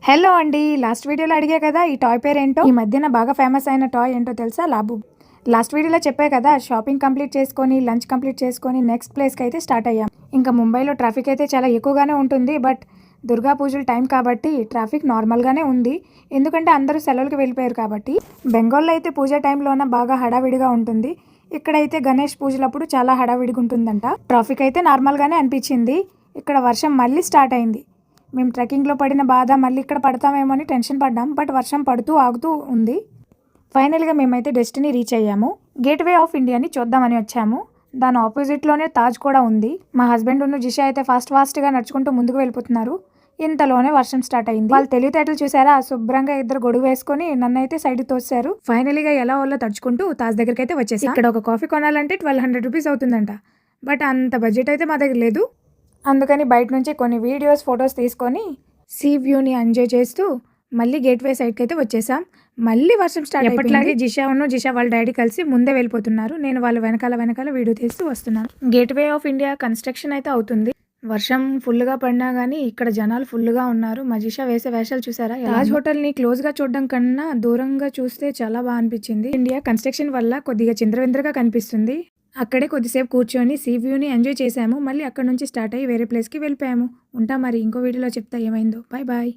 Hello అండి. Last వీడియోలో అడిగా కదా ఈ టాయ్ పేరేంటో. ఈ మధ్యన బాగా ఫేమస్ అయిన టాయ్ ఏంటో తెలుసా? లాబు. లాస్ట్ వీడియోలో చెప్పా కదా, షాపింగ్ కంప్లీట్ చేసుకొని లంచ్ కంప్లీట్ చేసుకొని నెక్స్ట్ ప్లేస్కి అయితే స్టార్ట్ అయ్యాం. ఇంకా ముంబైలో ట్రాఫిక్ అయితే చాలా ఎక్కువగానే ఉంటుంది. బట్ దుర్గా పూజల టైం కాబట్టి ట్రాఫిక్ నార్మల్గానే ఉంది. ఎందుకంటే అందరూ సెలవులకి వెళ్ళిపోయారు కాబట్టి. బెంగాల్లో అయితే పూజ టైంలోన బాగా హడావిడిగా ఉంటుంది. ఇక్కడైతే గణేష్ పూజలప్పుడు చాలా హడావిడిగా ఉంటుందంట. ట్రాఫిక్ అయితే నార్మల్గానే అనిపించింది. ఇక్కడ వర్షం మళ్ళీ స్టార్ట్ అయింది. మేము ట్రెక్కింగ్లో పడిన బాధ మళ్ళీ ఇక్కడ పడతామేమో అని టెన్షన్ పడ్డాం. బట్ వర్షం పడుతూ ఆగుతూ ఉంది. ఫైనల్గా మేమైతే డెస్టినీ రీచ్ అయ్యాము. గేట్వే ఆఫ్ ఇండియాని చూద్దామని వచ్చాము. దాని ఆపోజిట్లోనే తాజ్ కూడా ఉంది. మా హస్బెండ్ ఉన్న జిషా అయితే ఫాస్ట్గా నడుచుకుంటూ ముందుకు వెళ్ళిపోతున్నారు. ఇంతలోనే వర్షం స్టార్ట్ అయింది. వాళ్ళు తెలివితేటలు చూసారా? శుభ్రంగా ఇద్దరు గొడుగు వేసుకొని నన్ను అయితే సైడ్ తోసారు. ఫైనలీగా ఎలా వాళ్ళ తడుచుకుంటూ తాజ్ దగ్గరికి అయితే వచ్చేసి, ఇక్కడ ఒక కాఫీ కొనాలంటే 1200 రూపీస్ అవుతుందంట. బట్ అంత బడ్జెట్ అయితే మా దగ్గర లేదు. అందుకని బయట నుంచి కొన్ని వీడియోస్ ఫొటోస్ తీసుకొని సీ వ్యూని ఎంజాయ్ చేస్తూ మళ్ళీ గేట్వే సైడ్కి అయితే వచ్చేసాం. మళ్ళీ వర్షం స్టార్ట్ ఎప్పటిలాగే జిషా వాళ్ళ డాడీ కలిసి ముందే వెళ్ళిపోతున్నారు. నేను వాళ్ళ వెనకాల వీడియో తీస్తూ వస్తున్నాను. గేట్వే ఆఫ్ ఇండియా కన్స్ట్రక్షన్ అయితే అవుతుంది. వర్షం ఫుల్గా పడినా కానీ ఇక్కడ జనాలు ఫుల్గా ఉన్నారు. మా జిషా వేసే వేషాలు చూసారా? తాజ్ హోటల్ని క్లోజ్గా చూడడం కన్నా దూరంగా చూస్తే చాలా బాగా అనిపించింది. ఇండియా కన్స్ట్రక్షన్ వల్ల కొద్దిగా చింద్రవింద్రగా కనిపిస్తుంది. అక్కడే కొద్దిసేపు కూర్చొని సీ వ్యూని ఎంజాయ్ చేసాము. మళ్ళీ అక్కడ నుంచి స్టార్ట్ అయ్యి వేరే ప్లేస్కి వెళ్ళిపోయాము. ఉంటా మరి ఇంకో వీడియోలో చెప్తా ఏమైందో. Bye bye.